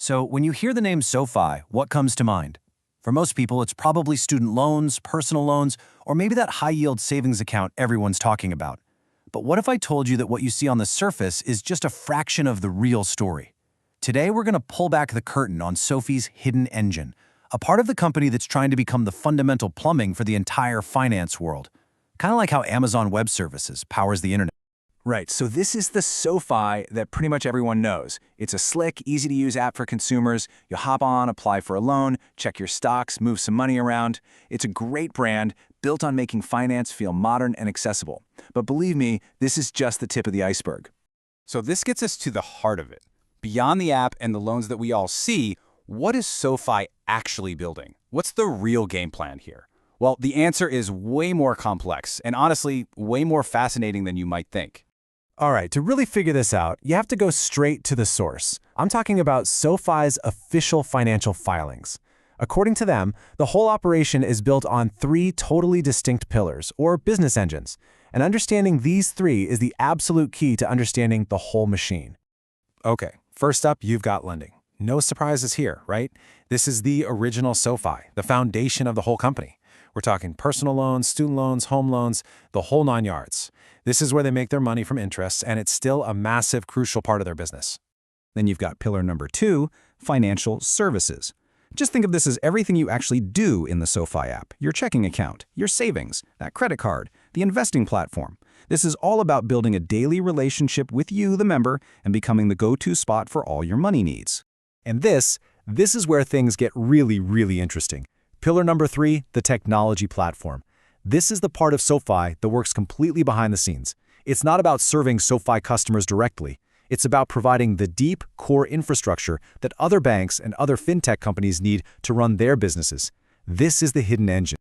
So when you hear the name SoFi, what comes to mind? For most people, it's probably student loans, personal loans, or maybe that high-yield savings account everyone's talking about. But what if I told you that what you see on the surface is just a fraction of the real story? Today, we're going to pull back the curtain on SoFi's hidden engine, a part of the company that's trying to become the fundamental plumbing for the entire finance world. Kind of like how Amazon Web Services powers the internet. Right, so this is the SoFi that pretty much everyone knows. It's a slick, easy-to-use app for consumers. You hop on, apply for a loan, check your stocks, move some money around. It's a great brand, built on making finance feel modern and accessible. But believe me, this is just the tip of the iceberg. So this gets us to the heart of it. Beyond the app and the loans that we all see, what is SoFi actually building? What's the real game plan here? Well, the answer is way more complex and honestly, way more fascinating than you might think. All right, to really figure this out, you have to go straight to the source. I'm talking about SoFi's official financial filings. According to them, the whole operation is built on three totally distinct pillars, or business engines, and understanding these three is the absolute key to understanding the whole machine. Okay, first up, you've got lending. No surprises here, right? This is the original SoFi, the foundation of the whole company. We're talking personal loans, student loans, home loans, the whole 9 yards. This is where they make their money from interests, and it's still a massive, crucial part of their business. Then you've got pillar number 2, financial services. Just think of this as everything you actually do in the SoFi app. Your checking account, your savings, that credit card, the investing platform. This is all about building a daily relationship with you, the member, and becoming the go-to spot for all your money needs. And this is where things get really interesting. Pillar number 3, the technology platform. This is the part of SoFi that works completely behind the scenes. It's not about serving SoFi customers directly. It's about providing the deep, core infrastructure that other banks and other fintech companies need to run their businesses. This is the hidden engine.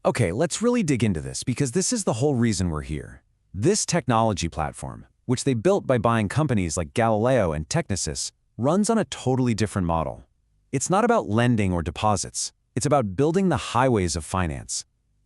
Okay, let's really dig into this because this is the whole reason we're here. This technology platform, which they built by buying companies like Galileo and Technisys, runs on a totally different model. It's not about lending or deposits. It's about building the highways of finance.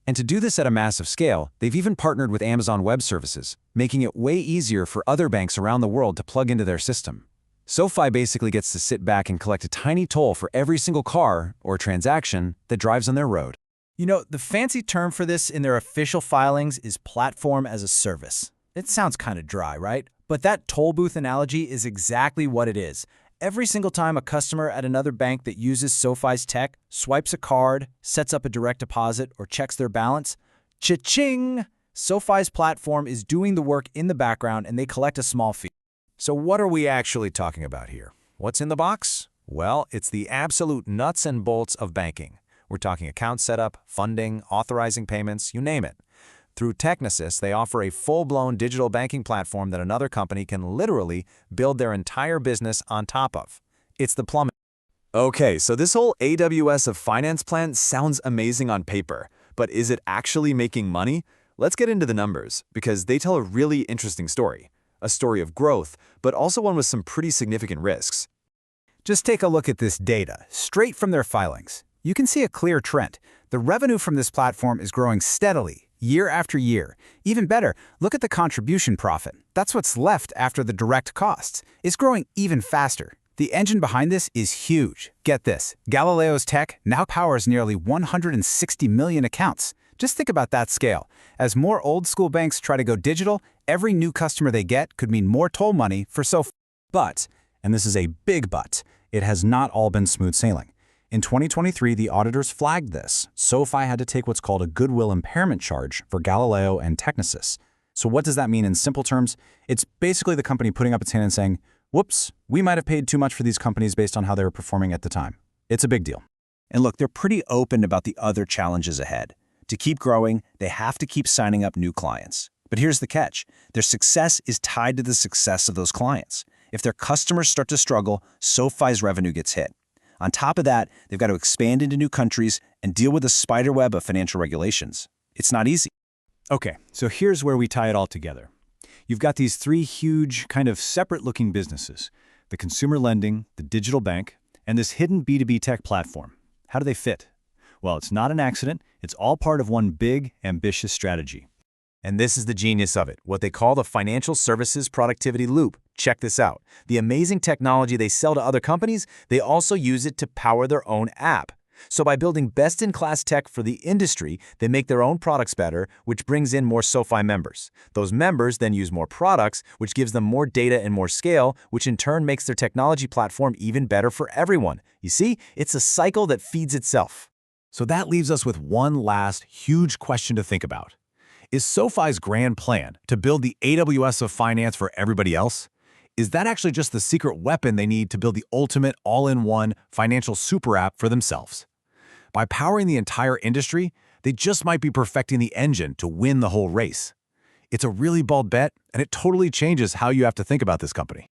And to do this at a massive scale, they've even partnered with Amazon Web Services, making it way easier for other banks around the world to plug into their system. SoFi basically gets to sit back and collect a tiny toll for every single car or transaction that drives on their road. You know, the fancy term for this in their official filings is platform as a service. It sounds kind of dry, right? But that toll booth analogy is exactly what it is. Every single time a customer at another bank that uses SoFi's tech swipes a card, sets up a direct deposit, or checks their balance, cha-ching! SoFi's platform is doing the work in the background and they collect a small fee. So what are we actually talking about here? What's in the box? Well, it's the absolute nuts and bolts of banking. We're talking account setup, funding, authorizing payments, you name it. Through Technisys, they offer a full-blown digital banking platform that another company can literally build their entire business on top of. It's the plumbing. Okay, so this whole AWS of Finance plan sounds amazing on paper, but is it actually making money? Let's get into the numbers, because they tell a really interesting story. A story of growth, but also one with some pretty significant risks. Just take a look at this data, straight from their filings. You can see a clear trend. The revenue from this platform is growing steadily, year after year. Even better, look at the contribution profit. That's what's left after the direct costs. It's growing even faster. The engine behind this is huge. Get this, Galileo's tech now powers nearly 160 million accounts. Just think about that scale. As more old-school banks try to go digital, every new customer they get could mean more toll money for SoFi. But, and this is a big but, it has not all been smooth sailing. In 2023, the auditors flagged this. SoFi had to take what's called a Goodwill impairment charge for Galileo and Technisys. So what does that mean in simple terms? It's basically the company putting up its hand and saying, whoops, we might have paid too much for these companies based on how they were performing at the time. It's a big deal. And look, they're pretty open about the other challenges ahead. To keep growing, they have to keep signing up new clients. But here's the catch. Their success is tied to the success of those clients. If their customers start to struggle, SoFi's revenue gets hit. On top of that, they've got to expand into new countries and deal with the spiderweb of financial regulations. It's not easy. Okay, so here's where we tie it all together. You've got these three huge, kind of separate-looking businesses: the consumer lending, the digital bank, and this hidden B2B tech platform. How do they fit? Well, it's not an accident. It's all part of one big, ambitious strategy. And this is the genius of it, what they call the financial services productivity loop. Check this out. The amazing technology they sell to other companies, they also use it to power their own app. So by building best-in-class tech for the industry, they make their own products better, which brings in more SoFi members. Those members then use more products, which gives them more data and more scale, which in turn makes their technology platform even better for everyone. You see, it's a cycle that feeds itself. So that leaves us with one last huge question to think about. Is SoFi's grand plan to build the AWS of Finance for everybody else? Is that actually just the secret weapon they need to build the ultimate all-in-one financial super app for themselves? By powering the entire industry, they just might be perfecting the engine to win the whole race. It's a really bold bet, and it totally changes how you have to think about this company.